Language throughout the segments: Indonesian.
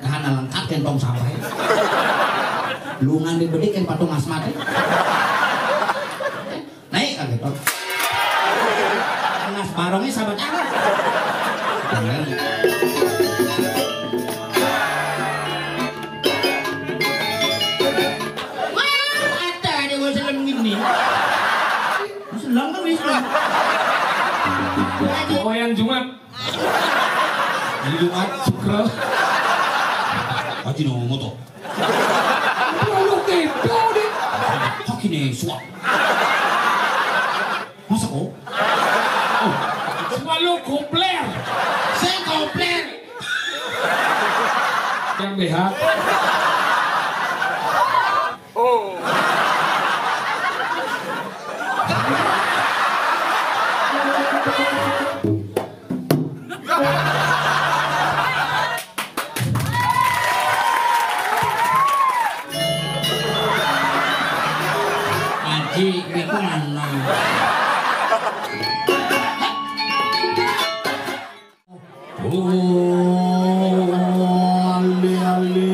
Kahana lengkap kan tong sampai. Lungan dibedik kan patung asmat. Naik kaget toh. Nas barongnya sahabat apa? Wah, ada dia gua selam gini. Selam kan bisa. Oh yang Jumat. Di Jumat Sukra. Haji no moto. Lu kepo deh. Haki nih suap. Masa kok? Cuma lu kompler. Saya komplit. Yang BH. Haji itu mana? Oh, ali-ali.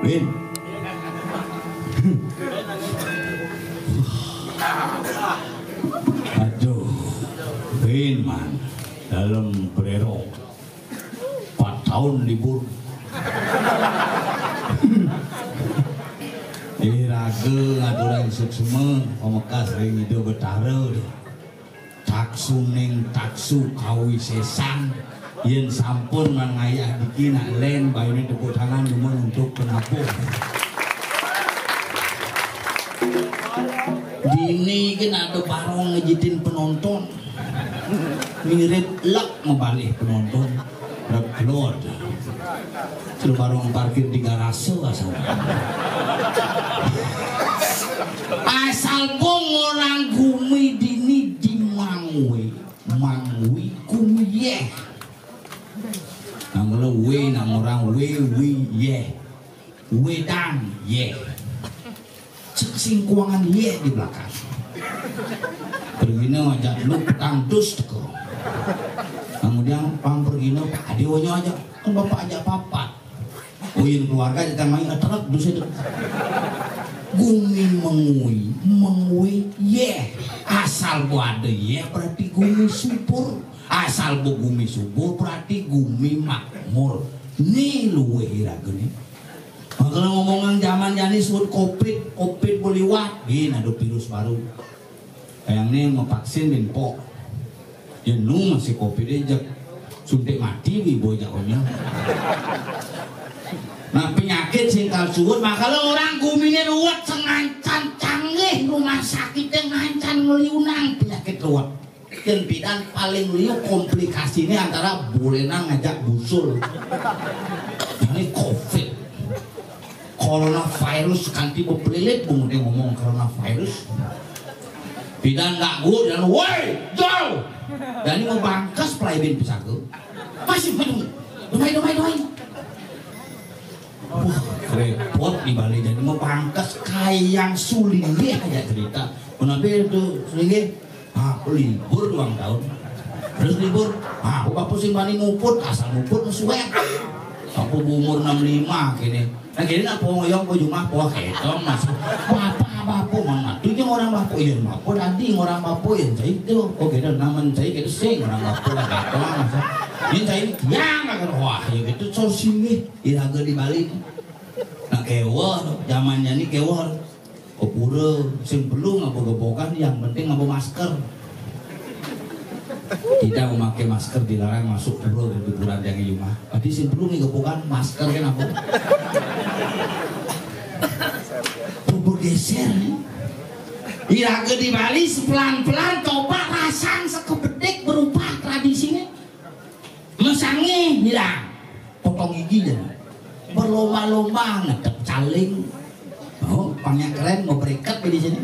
Win. Aduh, Win man, dalam berero 4 tahun libur. Raga ngaduran semua pameka sering itu betara taksu ning taksu kawi sesang yen sampun mangayah diki nak len bayune tepuk tangan lumun untuk penapung dini kan ada barong ngejitin penonton mirip lak ngebalik penonton reklod sudah barong parkir di garase asal bong orang gumi dini di mangwi gumi ye nang we nang orang we ye wedang ye singkuangan ye di belakang pergino aja lu petang dus teko kemudian pang pergino adionyo aja kan bapak aja papat uyin keluarga kita main atrek dus itu gumi mengui ye asal bu ada ye berarti gumi subur asal bu gumi subur berarti gumi makmur nih luwe irageni kalau ngomongan zaman jani sebut covid boliwat ini ada virus baru kayak ini mau vaksin info ya nu masih covid aja suntik mati wibo jakonya. Nah penyakit singkal suwut makanya orang guminya ruwet sengancan canggih rumah sakit yang ngancan ngeliunang penyakit ruwet dan bidan paling liu komplikasinya antara bulenang ngajak busul ini covid coronavirus kanti bepelilit bung ngomong coronavirus bidan gak gue dan woi jauh dan ini mau bangkas pelayan bisa ke masih domai repot di Bali jadi mau bangkas kayak suling dia aja cerita kenapa itu suling libur 2 tahun terus libur bapak simbani nguput asal nguput sesuai aku umur 65 gini nah gini nak ngoyong ke rumah poh ketong masih bapak mama tujuh orang bapak yang bapak nanti orang bapak yang saya itu kok kita naman saya kita sing orang bapak lah ketong masa ini saya yang akan wah ya gitu so sini iraga di Bali nah kewar zamannya ini kewar kepura sing perlu ngabo-gabokan yang penting ngabo masker tidak memakai masker dilarang masuk pura di liburan yang rumah tadi sing perlu ngabo-gabokan masker kan apa geser iraga di Bali pelan-pelan coba rasang sekebedik berupa tradisinya mesangnya hilang potong gigi dan berlomba-lomba ngedep caling pangnya keren mau berikat di sini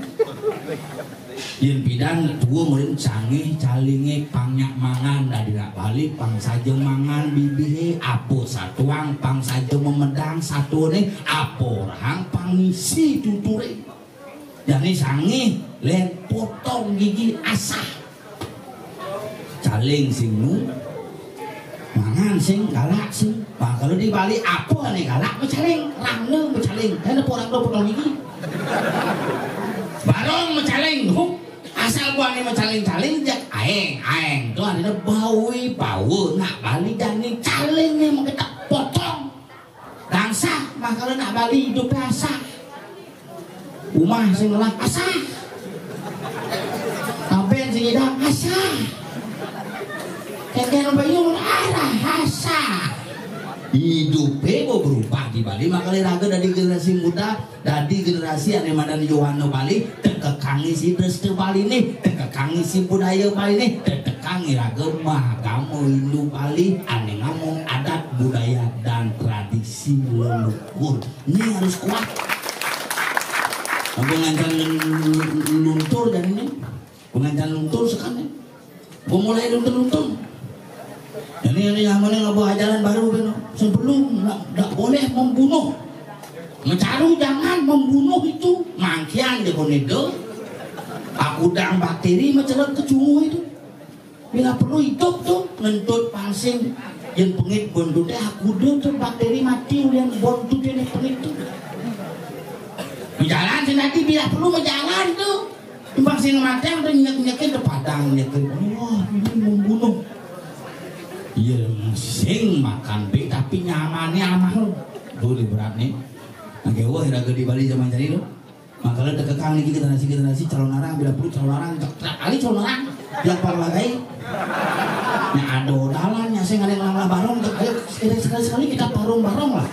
yang bidang dua murid canggih calingnya pangnya mangan dari Bali pang saja mangan bibihe apo satuang pang saja memedang satu nih apo rahang pangisi tuture jadi sangi len potong gigi asah caling sing mangan sing galak sing kalau di Bali apa nih galak mecaling rangne mecaling dan orang potong gigi barong mecaling asal buang ini mecaling-caling jak aeng tuh ada bau nak Bali dan ini calingnya mau kita potong dangsa makanya nak Bali hidup biasa rumah sing lah asah kapan sing hidang asah keken bayung arah asah hidupnya mau berubah di Bali makanya raga dari generasi muda dari generasi yang mana di Yohana Bali tekekangi si Deste Bali nih tekekangi si budaya Bali nih tekekangi raga mah kamu Hindu Bali aneh ngomong adat budaya dan tradisi leluhur ini harus kuat pengancan luntur dan ini pengancan luntur sekarang mulai luntur ini namanya ngebawa ajaran baru sebelum tidak boleh membunuh mencaru jangan membunuh itu mangkian di konedo aku dang bakteri mencelat kecungu itu bila perlu hidup tuh ngentut pangsing yang pengit bondutnya aku tuh bakteri mati yang bontu dia pengit tuh Jalan sih nanti bila perlu berjalan tuh. Timbang sing mati udah nyek-nyekin ke padang nyekin. Wah, ini membunuh. Iya, sing makan be tapi nyamannya amah. Tuh di berat nih. Nah, wah iraga di Bali zaman jadi tuh. Makanya tekekang nih generasi calon orang bila perlu calon orang kali calon orang yang parlagai. Nya ado dalannya saya ngadeng lang barong ayo sekali kita barong lah.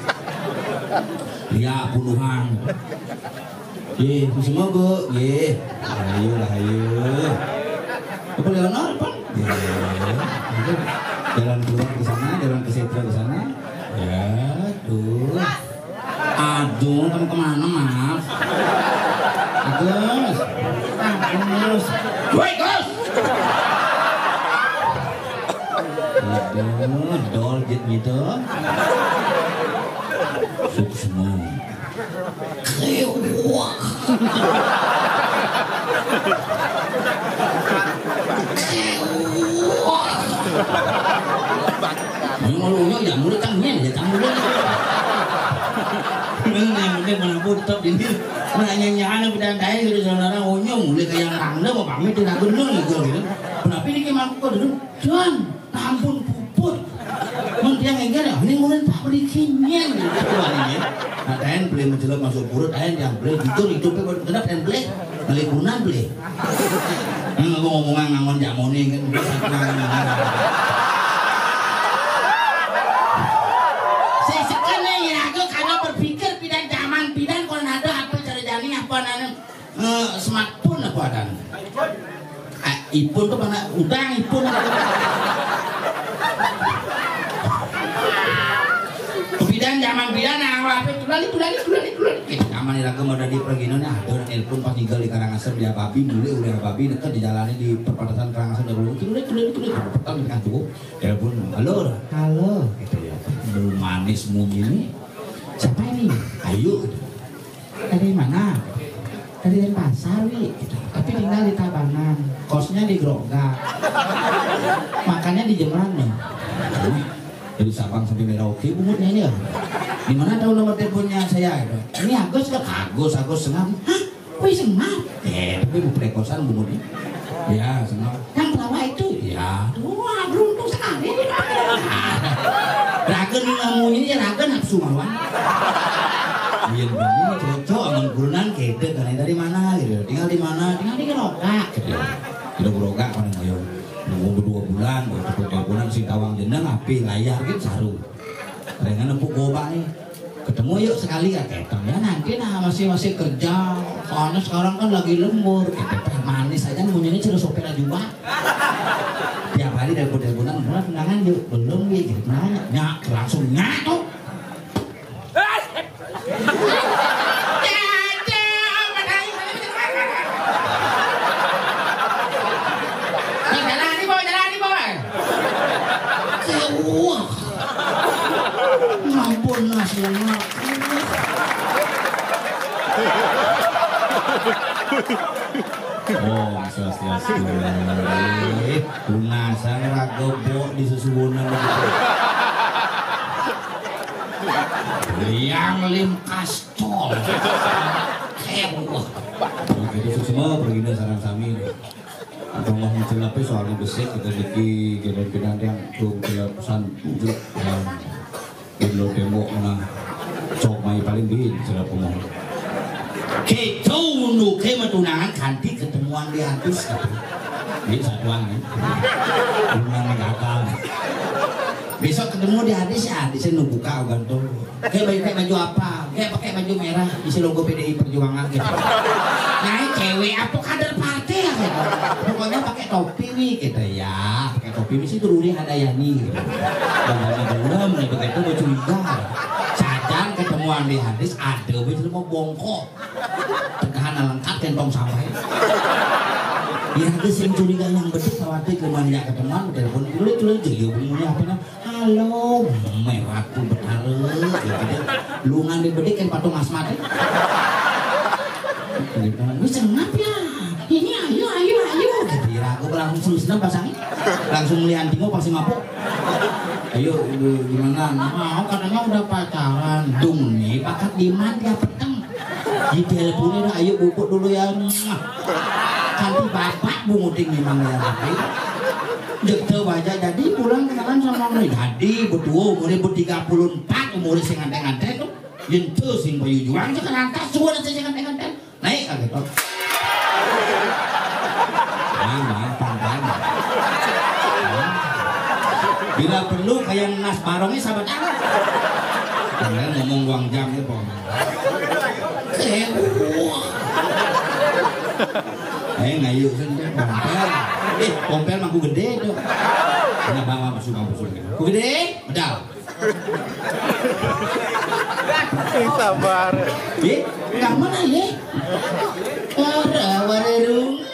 Lihat puluhan. Ye, semua bu, ye, ayo lah ayo. Apa Leonor pan? Jalan keluar ke sana, jalan ke sentra ke sana. Ya, tuh. Aduh, kamu kemana maaf? Agus, Agus, woi Gus. Aduh, dol gitu. Semua. Kewak. Malunya ya mulut tangnya ya tangnya. Mungkin mana putar ini. Nanya-nanya bidadari dari saudara onyong mulai kayak anda mau pamit tidak benar gitu. Kenapa ini kemarin kok dulu? Tuhan, ampun puput. Dia enggak ya, ini mulai tak berikinnya gitu ini. Nah, dan beli menjelok masuk perut, dan yang beli hidupnya berkedap dan beli kunan beli. Nggak ngomongan ngangon jamoni kan, saya sekarang ya aku karena berpikir pidan zaman pidan kalau ada apa cara jalan apa nana smartphone apa ada. Ipun tuh mana udang ipun. Bidan zaman bidan apa tulali. Aman iraga mau dari perginan ada telepon pas tinggal di Karangasem dia babi mulai udah babi dekat di jalannya di perbatasan Karangasem dulu tulali petang dengan tuh telepon halo gitu ya belum manis mungkin ini siapa ini ayo dari mana dari Denpasar wi gitu. Tapi tinggal di Tabanan kosnya di Grogak makannya di Jembrang nih dari Sabang sampai Merauke umurnya ini ya. Di mana tahu nomor teleponnya saya gitu. Ini Agus sengap. Hah? Wih sengap? Tapi bu prekosan umurnya. Ya sengap. Yang pelawa itu? Ya. Wah beruntung sekali. Ragen ngomongin ya ragen nafsu mawan. Iya begini cocok aman burunan kede kan dari mana gitu. Tinggal di mana? Tinggal di Grogak gitu. Tidak Grogak kan ayo. Nunggu 2 bulan, teleponan si tawang jeneng api layar gitu saru. Dengan empuk gobak nih, ketemu yuk sekali ya ketemu ya nanti masih kerja. Soalnya sekarang kan lagi lembur, teh manis aja munyinya cerita sopir juga. Tiap hari dari teleponan mulai tunangan yuk belum gitu nanya langsung nyatu. Ampun nasional. Oh, swastiastu. Punasan ragobo di susubunan. Liang lim kastol. Heboh. Begitu semua pergi dari sarang sami. Atau mau mencelapai soalnya besek kita diki gedan-gedan yang belum pesan ujuk. Lo tembok mana cok mai paling bin cerah pemohon keco nu ke matunangan kanti ketemuan di atas ini satuan nih tunangan gagal besok ketemu di hadis ya di sini buka gantung kayak baju apa kayak pakai baju merah isi logo PDI Perjuangan gitu nah cewek apa kader partai ya gitu pokoknya pakai topi nih gitu ya pakai topi misi turunnya ada yani gitu dan belum nih begitu gue curiga sadar ketemuan di hadis ada begitu mau bongkok tegahan lengkap kentong sampai di hadis yang curiga yang betul khawatir kemana ketemuan telepon dulu jadi bunyinya apa nih halo mewah tuh bertaruh gitu lungan dibedik kan patung asmat bisa ngap ya ini ayo gitu ya aku langsung sulusnya pasangin langsung melihat timo pasti mabuk ayo gimana mau katanya udah pacaran dung nih pakat diman dia peteng Di teleponin ayo bubuk dulu ya. Nanti bapak bunguting memang ya tapi. Dekte wajah jadi pulang kenalan sama umur jadi betul umurnya 34 umurnya sing nganteng-nganteng tuh yang tuh sing bayu juang sih kan lantas suara sing nganteng-nganteng naik kaget tuh pangkat bila perlu kayak nas barongnya sahabat anak kalian ngomong uang jamnya pom ngayu sendiri pompel mah ku gede tuh kena bawa busuk ku gede medal sabar enggak mana ya warung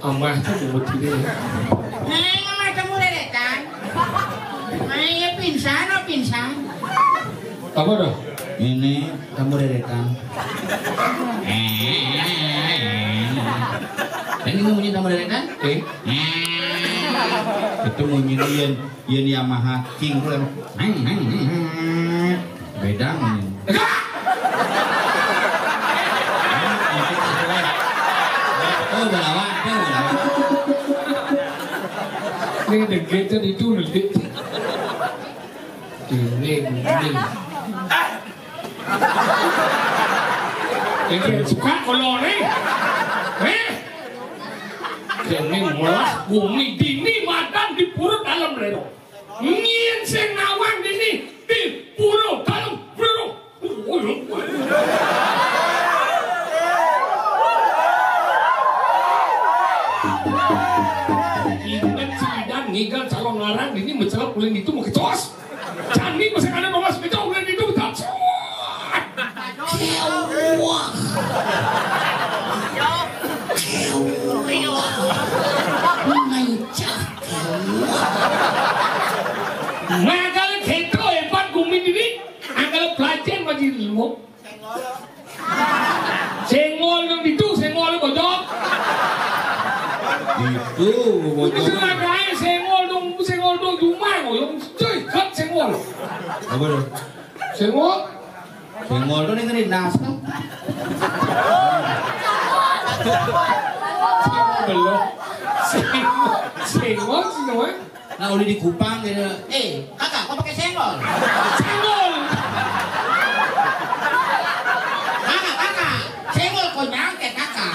Amah tuh mau tidur. Mama kamu deretan. Ya pingsan. Apa dah? ini kamu deretan ini ngomongin kamu deretan itu ngomongin yen Yamaha King beda ngomongin oh balawak ini deket itu nih ini suka kalau nih ini malah bumi dini madan di pura dalam rero ngien senawang dini di pura dalam rero ingat silidan ngigal calon larang ini mencelap ulin itu mau kecos candi masih ada bawas kecos ulin itu tak Nagal khetro hebat gumin ini anggal pelajar majil ilmu. Sengol itu sengol kodok. Itu bocor. Senagae senggol dong rumah kok yang cuy kat senggol. Apa tuh? Senggol Senggol tuh nih kena nas kan? belum. Senggol sih namanya. Nah udah di Kupang gitu. Kakak, kok pakai senggol? Senggol. Kakak, senggol kok nyangket kakak.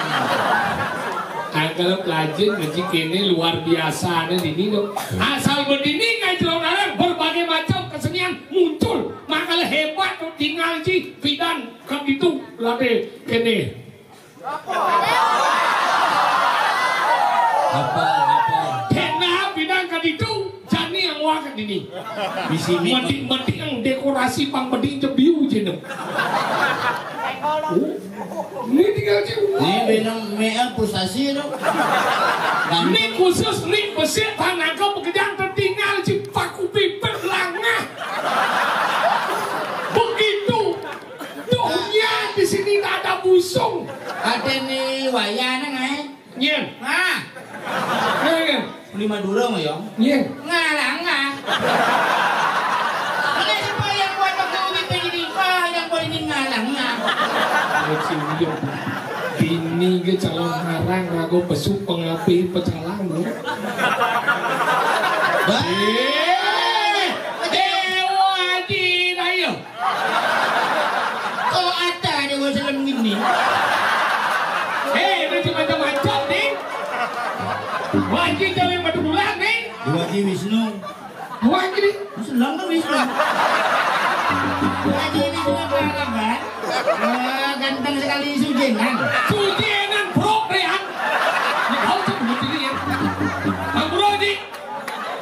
Kalau pelajar ngaji kini luar biasa nih ini dong. Asal berdini ngaji orang berbagai macam kesenian muncul. Makanya hebat tuh tinggal sih Fidan kan itu latih kene. Apa? Kena Fidan kan itu jani yang wakan ini. Misi Mending yang dekorasi pang mending jebiu jenuh. Ini tinggal sih. Ini benang mea frustasi itu. Ini khusus nih besit tanah kau pekerjaan tertinggal si paku piper langah. Begitu. Duhnya di sini tak ada busung. Ada nih wayana nggak? Nyen. Nah, Nyen. Ini Madura mah yang. Nyen. ngalang nggak? Ini siapa yang buat pakai ubi penyidik? Yang buat ini ngalang nggak? Ini ke calon harang aku besuk pengapi pecalang bro. Dewa di ayo. Kok ada dewa dalam ini? Ini macam-macam nih. Wajib jalan batu bulan nih. Diwaji Wisnu. Wajib nih. Senang kan Wisnu? Haji ini cuma pengalaman. Ganteng sekali sujenan. Sujenan bro rehan. Kau tuh begini ya. Bang bro ini.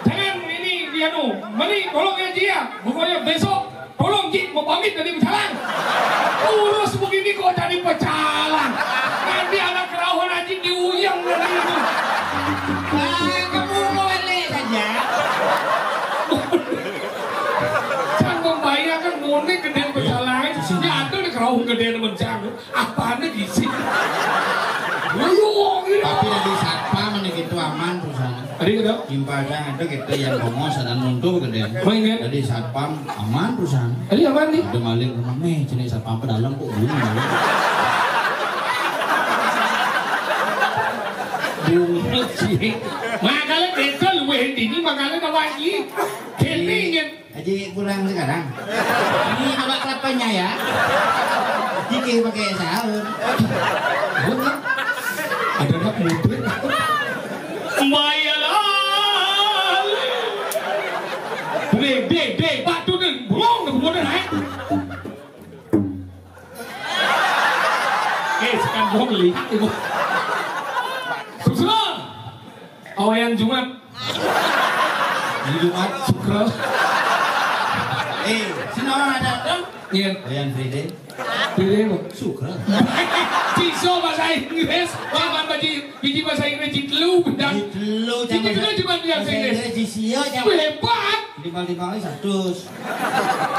Jangan ini dia nu. Mari tolong ya dia. Pokoknya besok tolong Ji mau pamit dari pecalang. Urus begini kok jadi pecalang. Nanti anak kerawan aja diuyang dari itu. Kamu boleh saja. Kan membayangkan ngonek gedean pecalang. Nyatu di kerawan gedean mencang. Apaan di sini? Tapi dari satpam ini gitu aman perusahaan. Ada gitu? Impasang ada kita yang ngomong sadar nuntuk gede. Main Jadi satpam aman perusahaan. Ada apa nih? Ada maling rumah nih, jenis satpam ke dalam kok bunyi maling. Bunyi sih. Makanya kita luwe ini makanya kawangi. Kini ingin. Haji pulang sekarang. Ini bawa kelapanya ya. Jiki pakai sahur. Ada anak muda. Bayalah. Dek, batu nih, belum kemudian naik. Sekarang gua melihat ibu. Susah. Awayan Jumat. Di Jumat. Sukra. Sini orang ada dong. Iya. Ayan Friday. Pilih apa? Sukra. Ciso bahasa Inggris, paman biji bahasa Inggris citlu dan citlu cuma bahasa Inggris. Di sio jangan. Hebat. Timbal-timbal 100.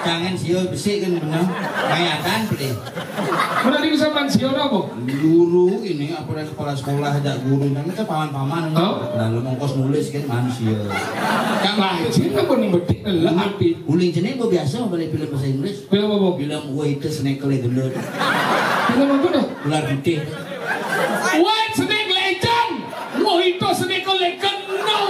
Jangan sio besi kan benar. Kayatan beli. Mana di bisa mansio apa? Guru ini apa dari kepala sekolah ada guru dan kita paman-paman dalam ongkos nulis kan manusia. Kang sih apa nih betik lah api. Uling jenis gue biasa balik film bahasa Inggris. Film apa? Film waiter snake gendut. Film apa dah? Ular putih. White Snake Legend. Wah itu Snake Legend no.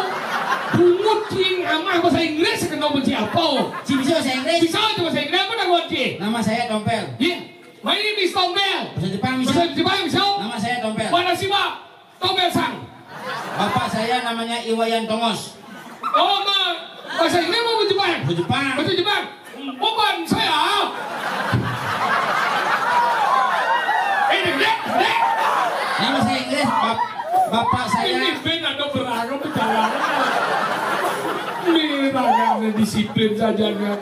Bungut king amah bahasa Inggris kenal benci apa? Si bisa bahasa Inggris. Bisa aja bahasa Inggris apa nak buat Nama saya Tompel. Iya. My name is Tombel. Bahasa Jepang Bahasa bisa. Jepang bisa. Nama saya Tompel. Mana sih Pak? Tombel sang. Bapak saya namanya Iwayan Tongos. Oh ma. Bahasa Inggris apa bahasa Jepang? Bahasa Jepang. Bahasa Jepang. Bukan saya. Dek. Nama saya Inggris. Bapak saya. Ini ben ada beragam perjalanan. Ini ragamnya disiplin saja kan.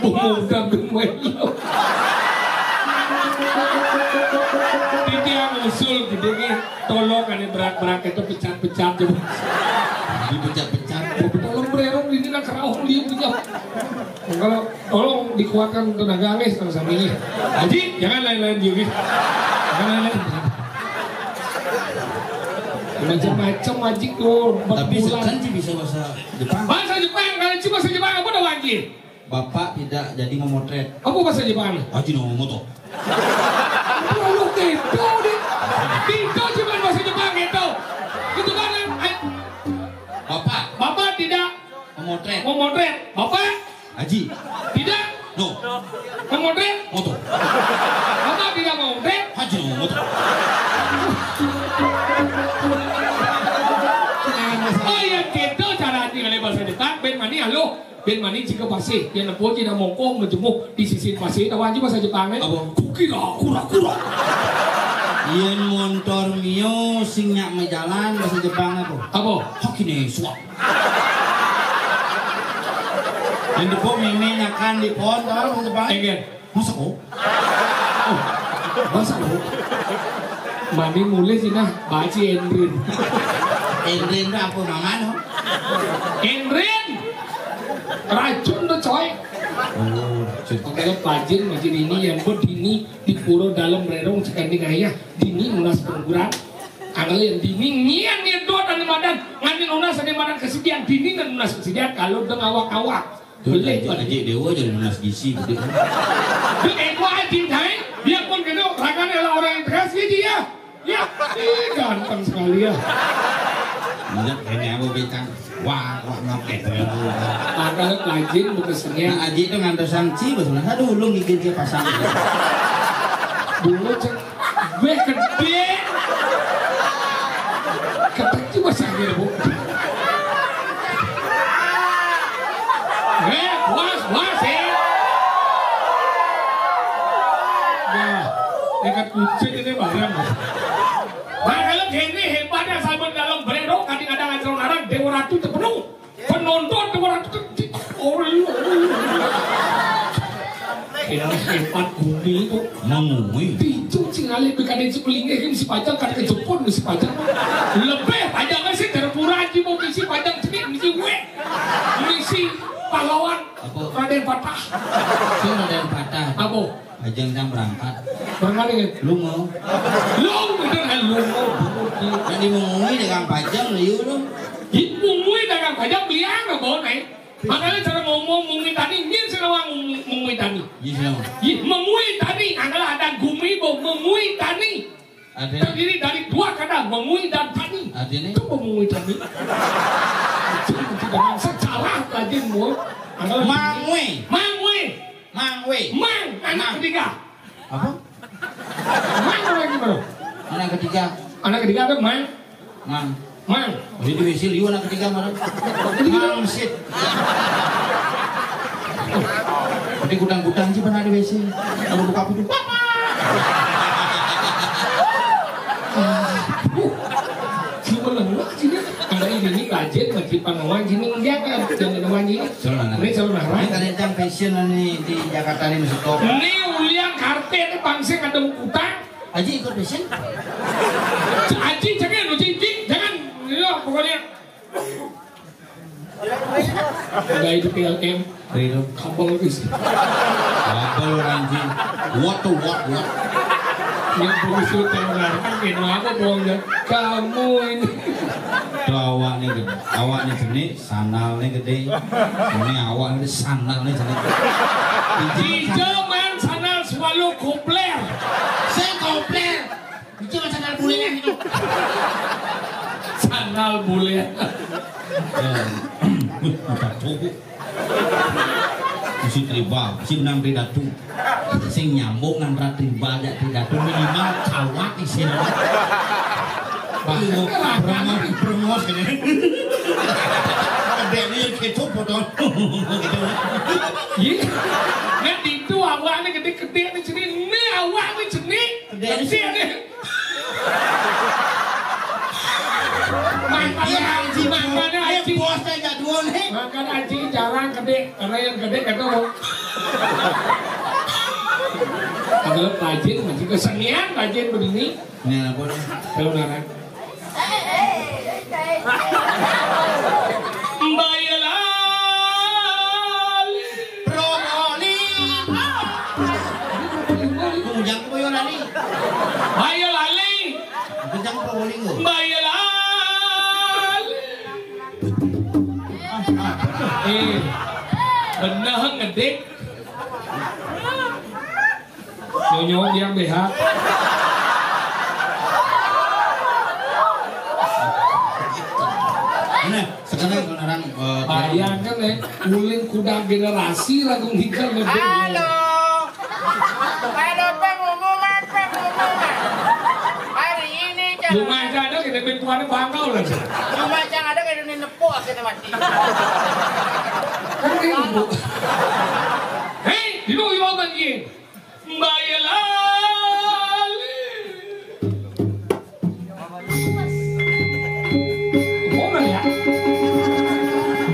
Pemuda gemelo. Ini yang usul gede nih. Tolong kan berat-berat itu pecat-pecat coba. Dipecat-pecat. Tolong bererong ini nak kerawang dia punya. Kalau tolong dikuatkan tenaga guys kalau sama ini. Haji jangan lain-lain dia guys. Jangan lain-lain. Macam-macam wajib tuh. Tapi sekarang sih bisa bahasa Jepang. Bahasa Jepang, kalau cuma bahasa Jepang apa dah wajib? Bapak tidak jadi memotret. Apa bahasa Jepang? Haji no moto. Lalu gitu deh. Gitu cuma bahasa Jepang gitu. Itu kan Bapak tidak memotret. Bapak Haji. tidak No. memotret. Moto. Bapak tidak memotret. Haji no moto. Oh ya gitu cara tinggal bahasa Jepang. Ben mani halo. Ben mani jika pasir. Yang nempuh tidak mongkong menjemuk di sisi pasir. Tahu aja bahasa Jepangnya? Apa? Kura. Yen motor mio sing nyak jalan bahasa Jepang apa? Apa? Hokine suak. Yang depo meme nyakan di pohon tahu bahasa Jepang? Enggak. Masa kok? Masa lu? Mani mulai sih nah baca Enrin. Enrin itu apa mama no? Enrin racun tuh coy. Oh, Makanya pajin macam ini yang berdini di pura dalam rerong sekanding ayah dini unas pengguran. Anggal yang dini nyian nih dua dan madan nganin unas ada madan kesediaan dini dan unas kesediaan kalau dengan awak-awak. Boleh Aja dewa jadi lunas gizi gitu. Dia ego aja hai biarpun gitu rakan adalah orang yang terkasih dia. Ya, ganteng sekali ya. Enggak kayaknya aku bintang. Wah ngapain tuh? Anggal pajin bekesnya. Nah, Aji itu ngantar sangci betul. Aduh, lu gigit dia pasang. Dulu cek gue gede. Ketek cuma sakit bu. Was ya. Nah, dekat kucing ini barang. Nah kalau gini hebatnya sahabat dalam berero kadang-kadang acara orang Dewa Ratu terpenuh. Penonton Dewa Ratu hebat bumi itu. Mengui. Pintu cingali bekanin sepelingnya ini si pajang kan kejepun si pajang. Lebih pajangnya sih terpura aja mau misi pajang sini misi gue. Misi pahlawan Raden Patah. Itu Raden Patah. Apa? Ajeng jam berangkat. Berangkat ini. Lu mau? Lu bener kan lu mau. Tadi mengui dengan pajang liu lu. Mengui dengan pajang beliang nggak bawa naik. Makanya cara ngomong mengui tadi, ini senawang mengui tadi. Mengui tadi, adalah ada gumi bo mengui tadi. Terdiri dari dua kata mengui dan tani. Artinya? Itu mengui tadi. Dengan secara tadi mu. Mangwe. Mang anak ketiga. Apa? Mang orang gimana? Anak ketiga. Anak ketiga itu mang. Mang. Jadi diwisi liu anak ketiga mana? Mangsit. Jadi gudang-gudang sih pernah diwisi. Kalau buka pintu. Ada ini rajin masih panawan gini dia kan jangan panawan gini. Ini selalu narang. Ini kadang fashion nih di Jakarta ini masih top. Ini ulian karpet ini pangseng ada utang. Aji ikut fashion? Aji jangan lu cincin jangan. Ya pokoknya. Ada itu PLM. Itu kabel bis. kabel anjing. What. Yang berusaha tenar kan kena apa bohongnya. Kamu ini. Awaknya gede, sandalnya gede. Ini awaknya gede, sandalnya gede. Hijau man sandal selalu kopler. Saya kopler. Itu mah sandal bulenya gitu. Sandal bule. Si tribal, si menang ridatu. Sing nyambung ngan tribal aja ridatu minimal cawat isin. Brengos gini. Kedeknya kecup potong. Iya. Nggak itu awalnya gede-gede nih sini. Ini awalnya sini. Gede sini. Makanya Aji bosnya jadwal nih. Makanya Aji jarang gede. Karena yang gede ketemu. Adalah rajin, masih kesenian rajin begini. Ini apa nih? Kalau narang. Bayalali Promoli. Kujang Boyolali. Bayalali Kujang Probolinggo. Bayalali bener ngedik. Nyonya yang BH. Nah, sekarang orang bayangkan ya, uling kuda generasi lagu nikah ngedik. Halo pengumuman. Hari ini Rumah aja ada kita pintuannya bangkau lah. Rumah yang ada kayak dunia nepuk kita mati. Hei, ibu lagi. Bayalali. Mana ya?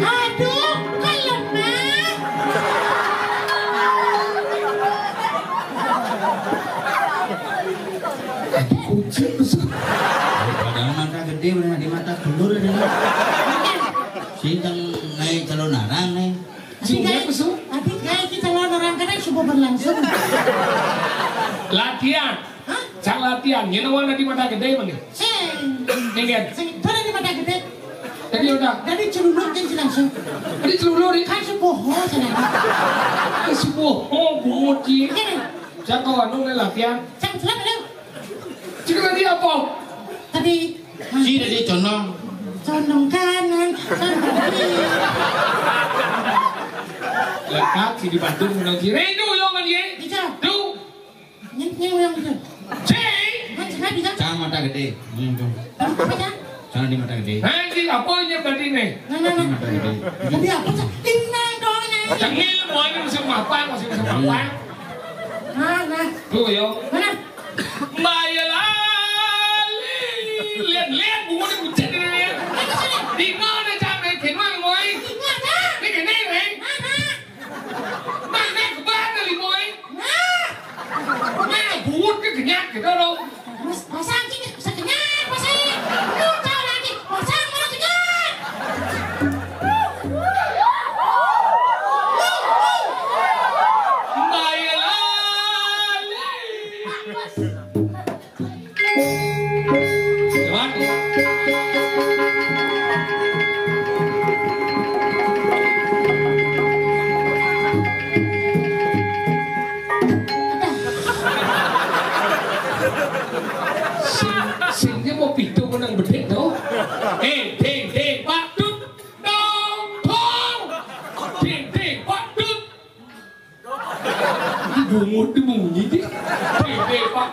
Aduh, kalau Kucing besar. padahal mata gede bener di mata dulur ada. Sintang naik calon narang nih. Sungguh besar. Tapi kayak kita lawan orang kena coba berlangsung. Latihan. Hah? Cang latihan. Ini warna di mata gede mana? Ingat. Pada di mata gede. Tadi udah. Jadi celuluk jadi langsung. Tadi seluruh ini. Kan sepoho sana. Sebuah bunguti. Gini, Cang kau anu latihan. jangan celak dulu. Cik tadi apa? Tadi Si dari condong. condong kanan, condong kiri. Lekat si di Bandung menang kiri. Itu yang kan ye. Bisa, Tuh. nyew yang bisa. Cik. Macam bisa. Cang mata gede. Apa ya? Cang di mata gede. Nanti apa yang tadi nih? Nah. Mata gede. Tapi apa sih? Tinggal dong nanti. Cengil semua ini masih mapan, masih mapan. Nah. Tuh yo. Mana? Bayalali. Lihat bunga ni kucing ni lihat. Di mana cara kenal moy? Tinggal dah. Ni kenal ni. Mana keban ni moy? Mana buat ke kenyak kita lo? Pasang sini, pasang kenyang, pasang. Lu tahu lagi, pasang mana kenyang? Sehingga mau pintu menang bedek tau? Pak Tut, tong. Pak Tut. Bungut bunyi dia. Pak.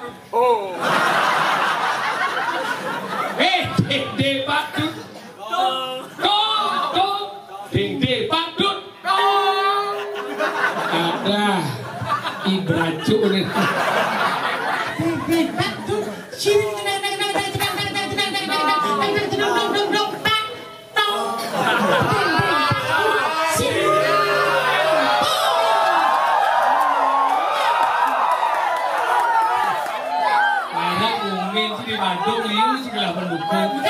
Pak Tut. Tong. Pak Tut. Ada Ibrajo nih. Di Bandung liu segala pendukung.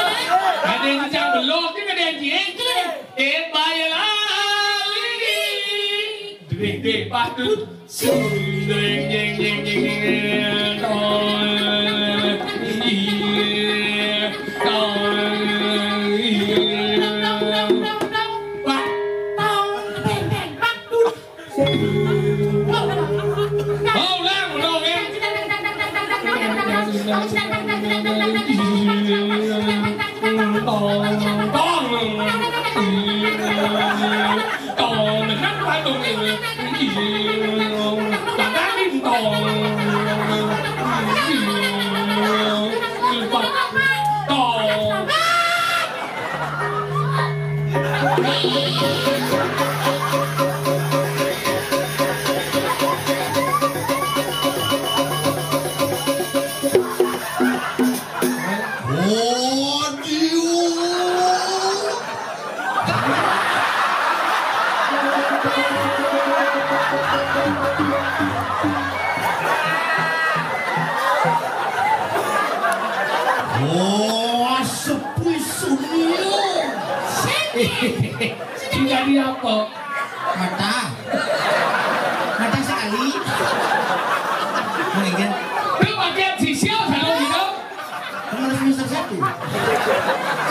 Ada yang cang belok, ada yang jeng. Bayalali. Deng Pak Tut. Deng. Jadi apa? Mata sekali. Mungkin. Lu pakai sisial kalau gitu? Kamu semester 1.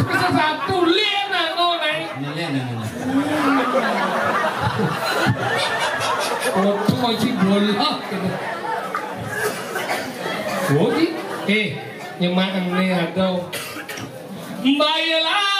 Semester 1 lihat nang nih. nah. Foto aja bolak. Woi, yang mana nih atau bayalah.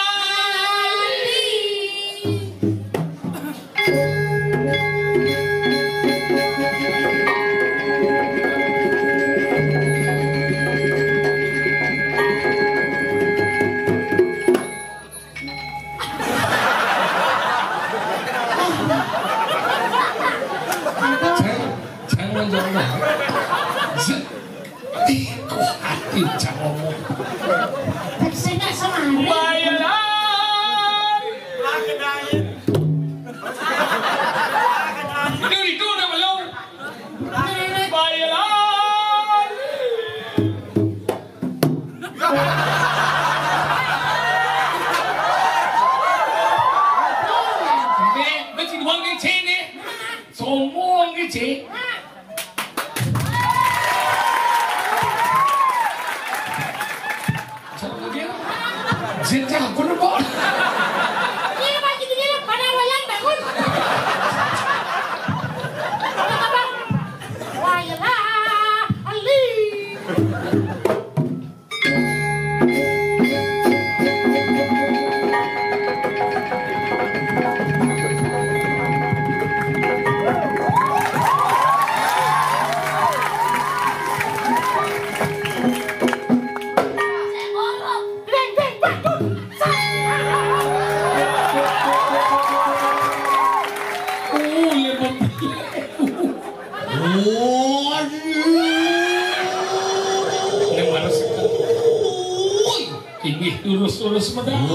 Lurus medang.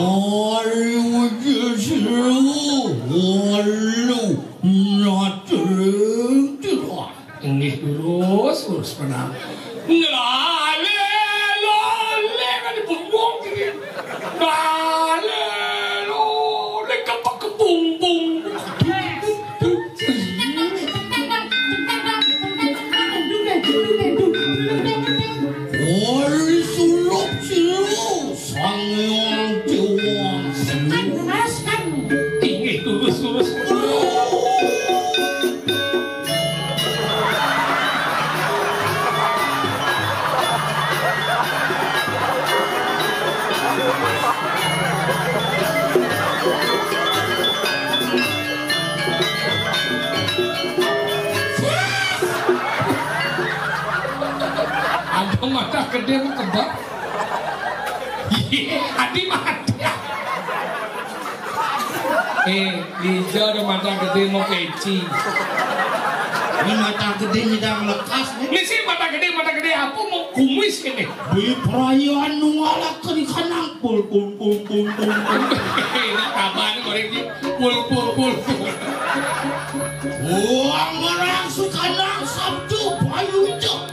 Ini lurus medang. Lale kan dibungkung gini. Lale kepak kebumbung. Mata gede tebak. Adi mati. Liza ada mata gede mau keci. Ini mata gede nyedang lekas. Ini sih mata gede apa mau kumis ini. Beli perayaan nungala kerikanang pul. Nak kabar goreng ni pul. Wah merang sukanang sabtu payu jok.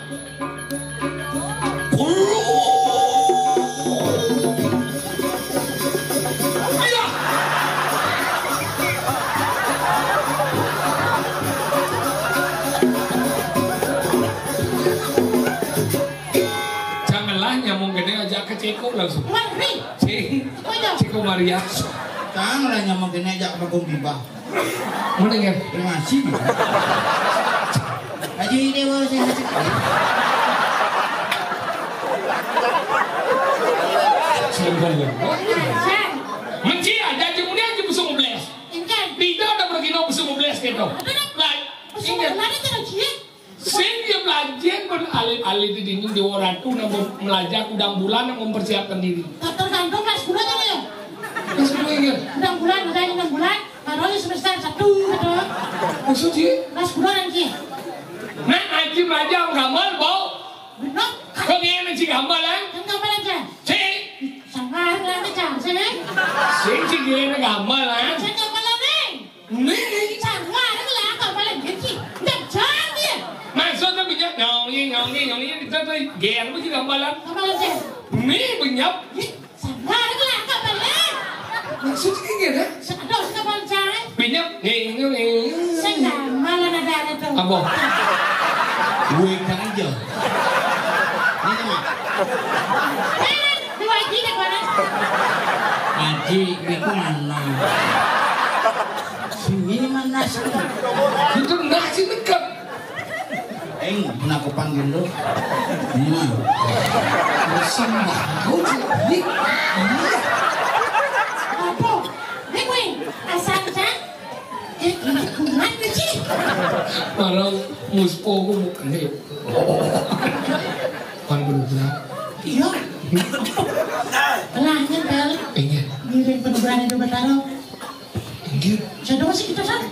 Ceko langsung. Ceko Maria. Janganlah nyamuk kena ajak ke Bung Bibah. Mana ya? Terima kasih. Haji Dewa saya sekali. Menci aja kemudian aja busuk ngebles. Tidak ada pergi no busuk ngebles gitu. Ingat. Sing dia belajar alih-alih di dinding di Waratu namun belajar udang bulan yang mempersiapkan diri. Tergantung kelas bulan kan ya? Kelas bulan Udang bulan, baru semester 1 gitu. Maksudnya? Kelas bulan nanti. Nah, aji belajar gambar bau. Benar? Kau ni sih gambar lah. Kan gambar aja. Sing. Sangat lah aja, sini. Sing dia gambar lah. Saya gambar lah nih. Nih. Sangat lah gambar lagi sih. Dah canggih. Maksudnya banyak nyong kita tuh gen apa sih gambar lah. Gambar aja. Nih banyak. Sangat lah gambar lah. Maksudnya gimana? Aduh, gambar aja. Banyak. Saya gambar lah ada tu. Apa? Gue kan aja. Ini mah. Dua haji dah kau nak. Haji, ini mana? Itu enggak sih dekat. Pernah aku panggil lo. Sembah kau jadi. Apa? Gue asal kan? Kuman sih. Malah muspo aku bukan deh. Panggilnya. Iya. Lah nyentel. Ingin. Ngirim penugasan itu bertaruh. Ingin. Saya masih kita san.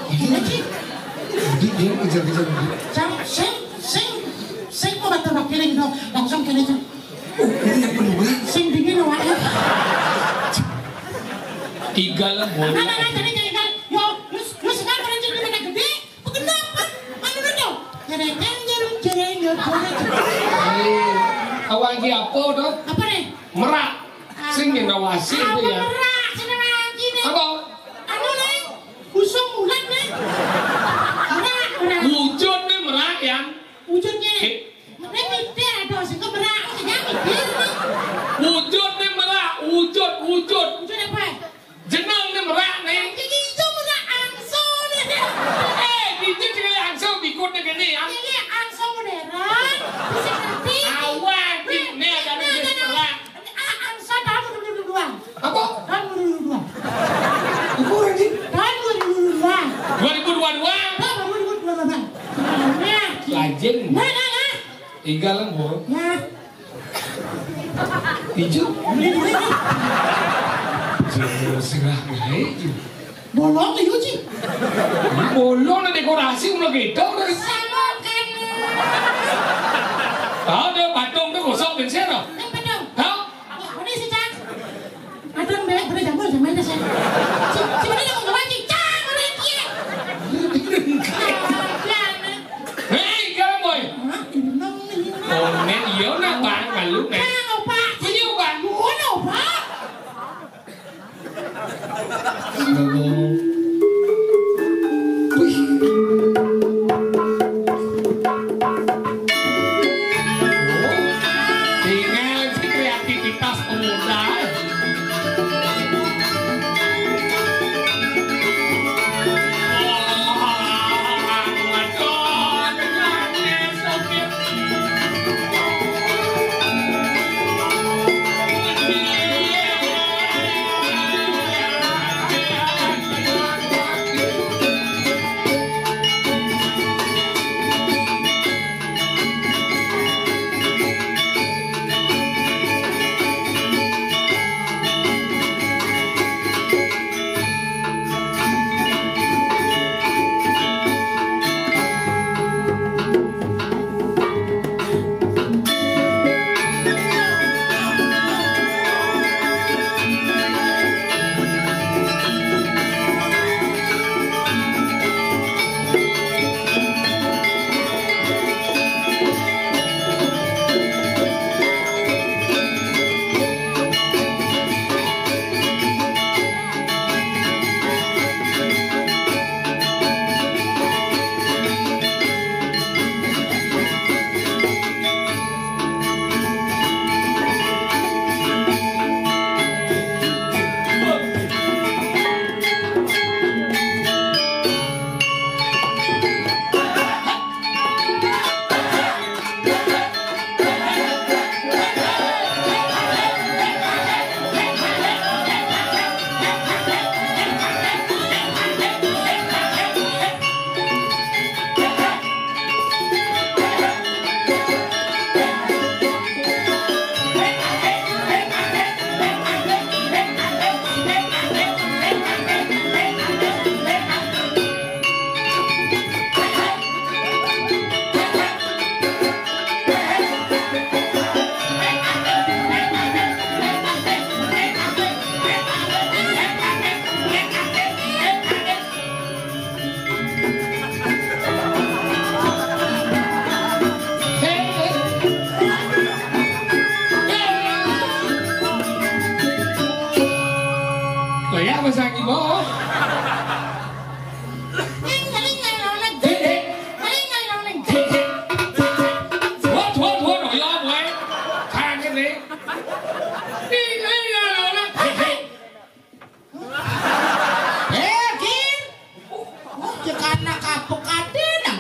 Ingin sih. Dia kejar-kejar. Sing mau batal kirim dong. Langsung kena tuh. Ini yang penugasan. Sing dingin awak. Tiga lah boleh. Nah, jadi kan. Yo, lu sekarang kalau jadi mereka gede, kenapa? Anu dulu. Jereng. Awak lagi apa dong? Apa nih? Merak. Sing ngawasi itu ya. Merak, senang lagi nih. Apa? Anu nih, usung ulat nih. Merak. Wujud nih merak ya. Wujudnya. Ini mikir ada sing merak, sing mikir nih. Wujud nih merak, wujud. Wujud apa? Jeneng nih merak nih. Jadi itu merak angso nih. Dijut juga angso bikut nih gini ya. Ini angso modern. Bisa ngerti? Awak ini ada nih merak. Angso tahun 2022. Apa? Tahun 2022. Apa lagi? Tahun 2022. 2022. Tahun 2022. Nah, Lajeng. nah. Tiga lah bro. Nah, Dijut. beli duit nih. Serah nih. Bolong nih Yuji. Bolong na dekorasi udah gitu. Sama kan. Tahu dia patung tuh gosok bensin loh. Yang pedang. Tahu? Ini si Cang. Adon bek, boleh jambul sama ini saya. Si mana yang mau ngaji? Cang, boleh dia. Hei, gak boy. Hah? Ini nong ini. Oh, men iya nak bang kan lu men. Cang, opa. Iya bang. Mana opa? Tinggal si kreativitas pemuda.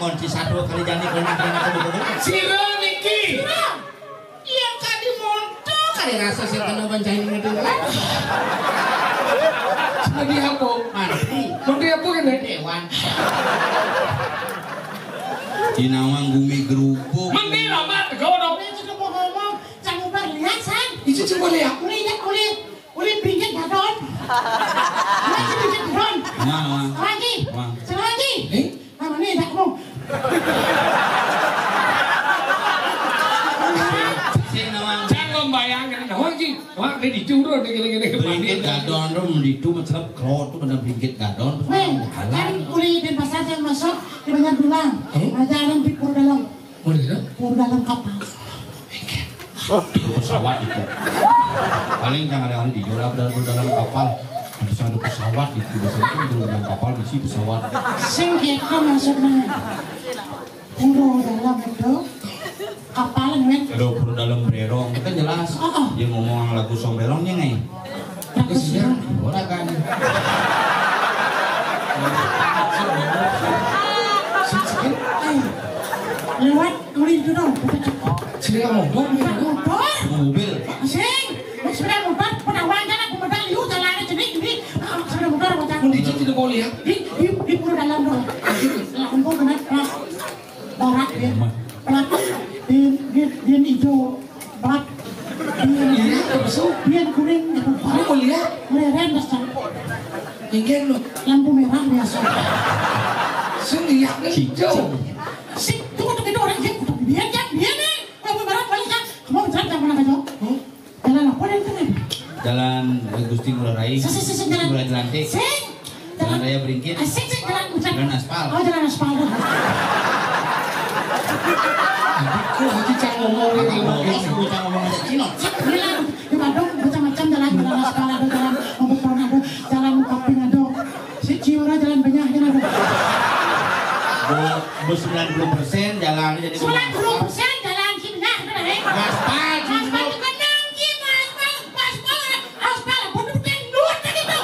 kunci satu kali jani kena Sira niki. Iya kali monto kali rasa sih kena bancain itu. Lagi apa? Mati. Mandi apa kan? Dewan. Jinawang gumi gerupuk. Mandi lama tegono. Ini sudah mau ngomong, jangan berlihat san. Itu cuma lihat. Uli pinggir gadon. Lagi pinggir gadon. Wang. Lagi. Wang. Lagi. Nama ini tak mau. Sing nawang Jangan bayangkan. Wah ini dicurut gini-gini bingkit gadon ro menditu mencelap krot tu kena bingkit gadon. Nih, kan uli di pasar yang masuk di banyak bilang. Ada yang di pur dalam. Pur dalam kapal. Pesawat itu. Paling jangan ada di dalam kapal. Bisa ada pesawat itu biasanya itu dalam kapal isi pesawat. Sing kita masuknya. Pur dalam itu kapal men. Ada pur dalam bererong itu kan jelas. Dia ngomong lagu sombelongnya nih. Bagus ya. Boleh kan? Lewat uli itu dong. Sini ngomong. Mobil. Sing, sepeda motor, penawaran aku modal liu jalan jenis ini. Sepeda motor macam Itu tidak boleh ya. di pur dalam dong. Lampung kena barat dia. Pelat dia hijau barat. Iya, betul. Dia kuning itu. Kamu boleh ya? Leren besar. Ingin lo. Lampu merah biasa. Sini lihat hijau. Sing, tunggu orang dia nih. Lampu merah balik kan. Kamu jalan jangan pernah kacau. Jalan apa dan kena? Jalan Gusti Ngurah Rai. Sing jalan. Jalan Jelantik. Sing. Jalan Raya Beringkit. Sing jalan hujan. Jalan aspal. Oh jalan aspal. Kok Haji Cang ngomong lagi Aku ngomong aja Cino. Bilang di Bandung macam-macam jalan aspal ada jalan Ompon ada jalan Kaping ada. Si Ciura jalan banyak jalan ada. 90% jalan jadi 90% jalan Cibinah ada nih. aspal. Aspal juga nangki aspal bodoh tendut gitu.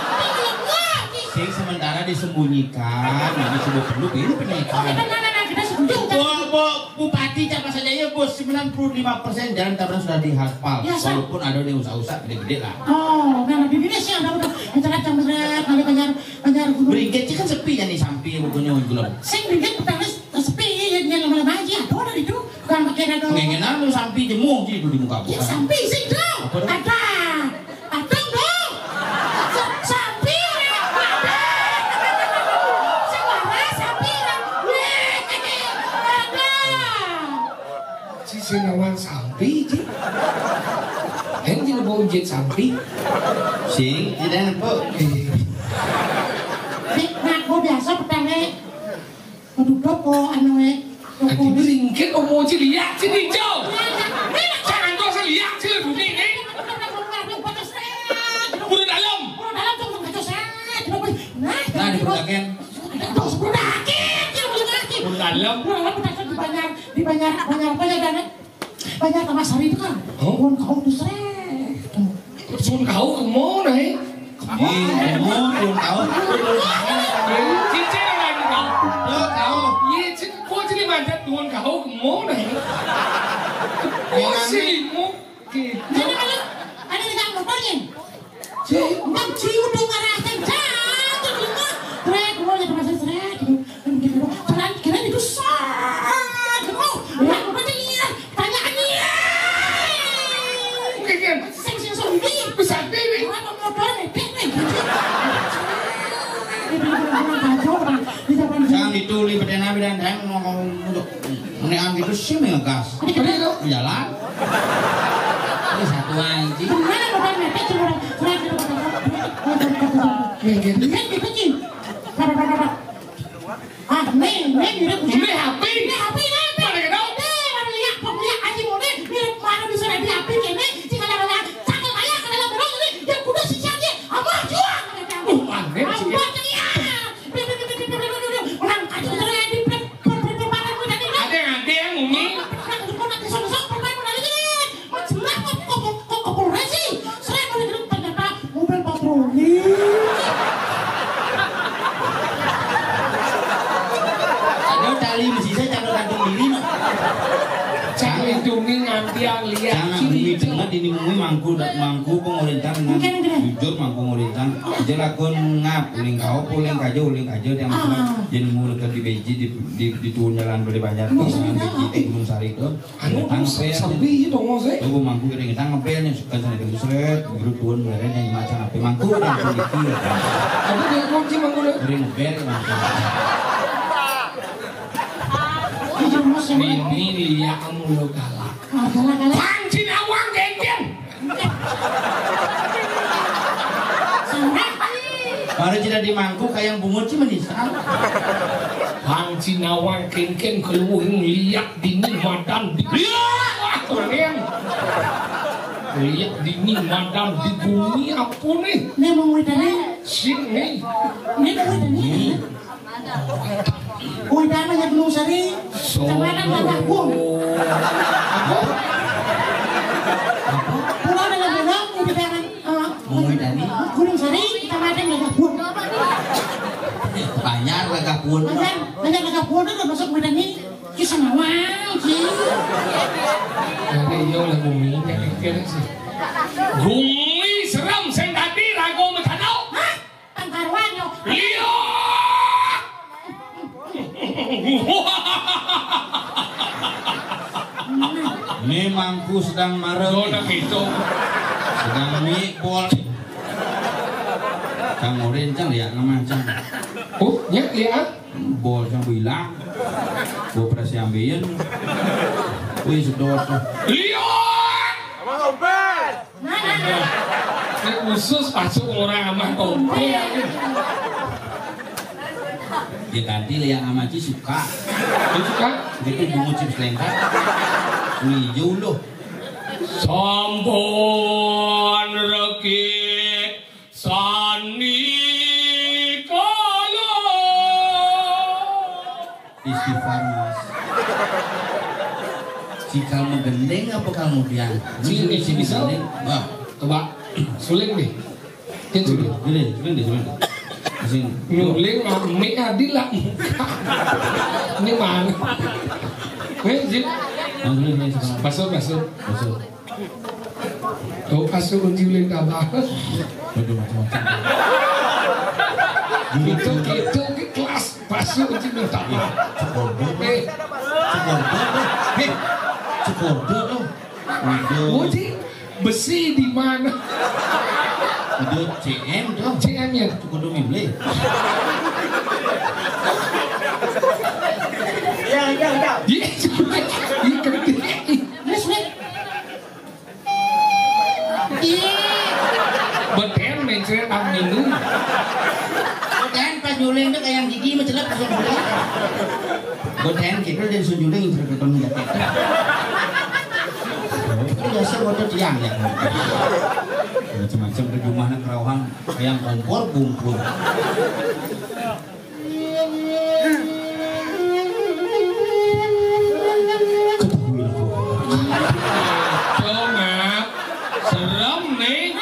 Sing sementara disembunyikan, jadi sudah perlu ini pernikahan. Kita setuju. Bupati siapa saja ya bos 95% jalan tabrakan sudah dihaspal. Ya, San. Walaupun ada yang usaha-usaha gede-gede lah. Oh, nah di sini sih ada udah macam-macam berat kali banyak gunung. Beringkit sih kan sepi ya nih samping bukannya unggulan. Sing bikin petangis sepi ya lama-lama aja. Ada itu bukan pakai ada. Pengenan lu samping jemung sih di muka Ya bukan. sampai sih dong. Apa dong? Ada dong. Sampai ada. Suara sampai ada. Si Sinawang sampai je. Yang tidak bawa jet sampai. Sing tidak apa. Nah, gua biasa petangis. Keduduk kok anu Nanti beringkit omong je lihat je hijau. Jangan kau saya lihat je dunia ini. Udah dalam. Nah di perdagangan banyak sama sari itu kan. Pun kau tuh Sun kau kemana eh? jemung belum tahu. Cincin lagi kau. Tuh tahu. Iya, kau jadi manjat tuan kau kemana eh? Kau selimu gitu. Jadi kalau ada di dalam motornya, Cik. nggak cium dong arahnya jatuh di rumah. Trek, gua jadi masih trek gitu. Dan begitu jalan kira itu sah, gitu. Ya, gua jadi lihat tanyaannya. Mungkin Sing sendiri. besar dewi. Orang motor nepek nih. Di depan Jangan dituli berdana dan ngomong untuk menekan gitu sih mengegas. Jalan. Ini satu anjing. Gimana motor nepek cuma Mungkin. Kan gitu sih. Ah, mirip Ini HP. Ini HP lah. Mana kenal? Mana lihat pemilik anjing mode mirip mana bisa ada HP ini. Si kadang-kadang cakal ayah ke dalam berong ini yang kuda si canggih. Apa jual? Aneh sih. Orang kacau terus di perputaran muda ini. Ada yang ngomong. Mobil patroli. mui mangku pengulitan jujur mangku ngulitan jelakon ngap uling kau uling kajo yang jen mul ke di beji di tuun jalan beli banyak di beji Gunung Sari itu tangpel sabi itu ngose tuh mangku kering tangpel yang suka sana itu seret grup tuun beren yang macam apa mangku dan sedikit ada dia kunci mangku le kering ber mangku ini lihat kamu lo galak panci awang geng baru tidak dimangku kayak bungut sih menisal panci nawang geng keluhin lihat dingin madam di wah keren lihat dingin madam di bumi apa nih Ini mau ngudani. sini Ini mau ngudani. Udah banyak Gunung Sari. Kemarin nggak pun. Pulau dengan pulau di daerah mengidani Gunung Sari kemarin nggak pun. banyak lagapun Banyak nggak pun udah masuk ngudani. Kisah nawang sih. ada yo lah bumi kira sih bumi seram sing tadi rago metanau Hah? Tangkarwan yo. iya memangku sedang marah Dona itu sedang mikbol kang orencang lihat ngamancang oh ya lihat bol yang bilang gua pernah siambian wih sedot lihat Abang Obel. ini khusus masuk orang sama kompel ya ganti lihat ngamaci suka itu kan itu bungut chips lengkap hijau loh sampun reki sani kala istighfar mas jika menggendeng apa kemudian Sini, sini, menggendeng wah coba suling deh yang suling suling deh sini nyuling mami adil lah ini mana Jin pasur oh pasur nyuling apa itu kelas pasur nyuling apa Cekordo Uji besi di mana udah CM tuh CM-nya Cekordo Mimble Ya. iya gede Yes, Nek. Ih, beten mencret minum Boten pas nyuling tuh kayak gigi mencelak pas nyuling Boten kita dan sunyuling terketon jaket itu biasa boten tiang ya macam-macam terjemahnya kerawahan kayak kompor kumpul Congak serem nih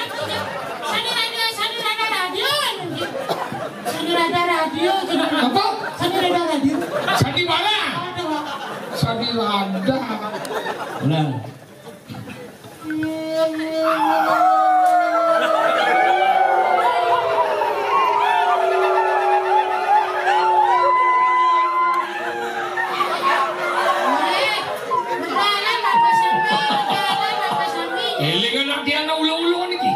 radio. apa Radio. Sandi mana Sandi Lada ulang Eli kan nak dia nak ulo-ulo ni ki.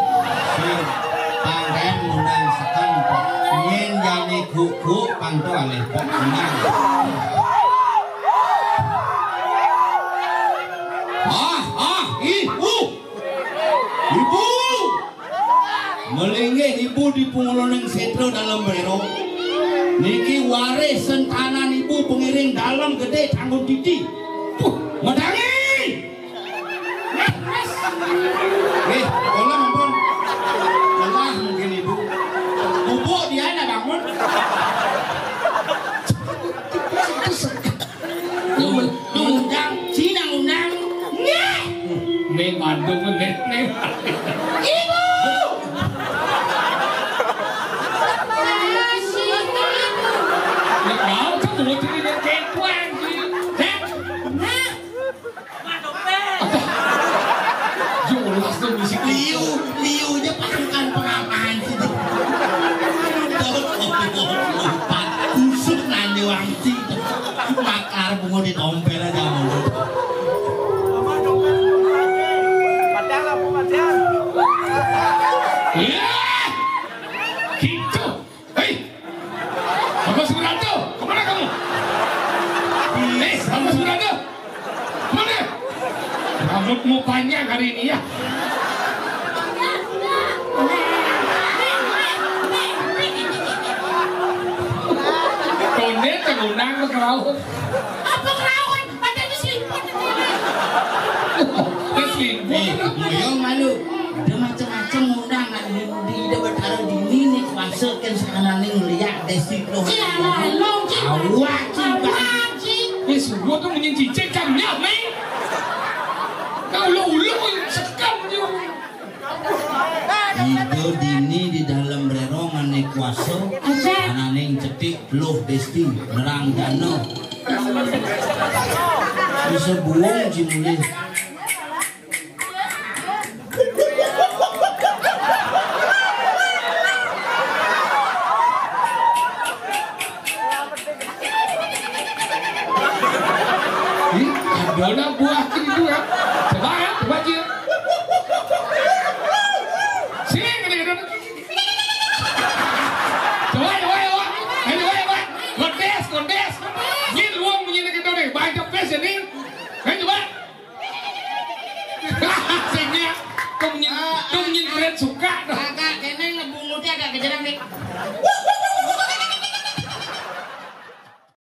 pangkem nunang sekang nyen jane kuku pangto alih nunang ibu melinggih ibu di punguluneng setro dalam bero niki waris sentanan ibu pengiring dalam gede tanggung titi medangi tolong ampun lemah mungkin ibu bubuk dia ada bangun undang Cina undang Ni Bandung ni. ibu Ni kau tu tu ni dia ketuan ni. Juru jelas tuh musik liunya pasukan pengaman sih. Daud lompat kusuk nanti wangci. Makar bungo ditompel aja mulut. Padahal apa padahal? Ya, gitu. Hei, Bapak Suranto, kemana kamu? Bapak Suranto, kemana? Rambut mau panjang hari ini ya. Konet mengundang ke laut. Apa kelawan? Padahal diseliput. Boyong malu. Ada macam-macam undangan di dapat taruh di ini kuasa kan sekarang nih ngeliat desi loh. Iya, lo Awak cipa. Semua tuh mencicikkannya, Mei. Kau lu sekam juga. Itu dini di dalam rerongan nih kuasa. Anak neng cetik loh desi nerang dano. Bisa buang jimuli. Ada buah itu ya. Coba aja. Sini kita. Coba. Kontes. Ini luang punya kita nih. Banyak pes ini. Ayo coba. Sehingga kau punya keren suka. Kakak, kayaknya ngebungutnya agak kejelang nih.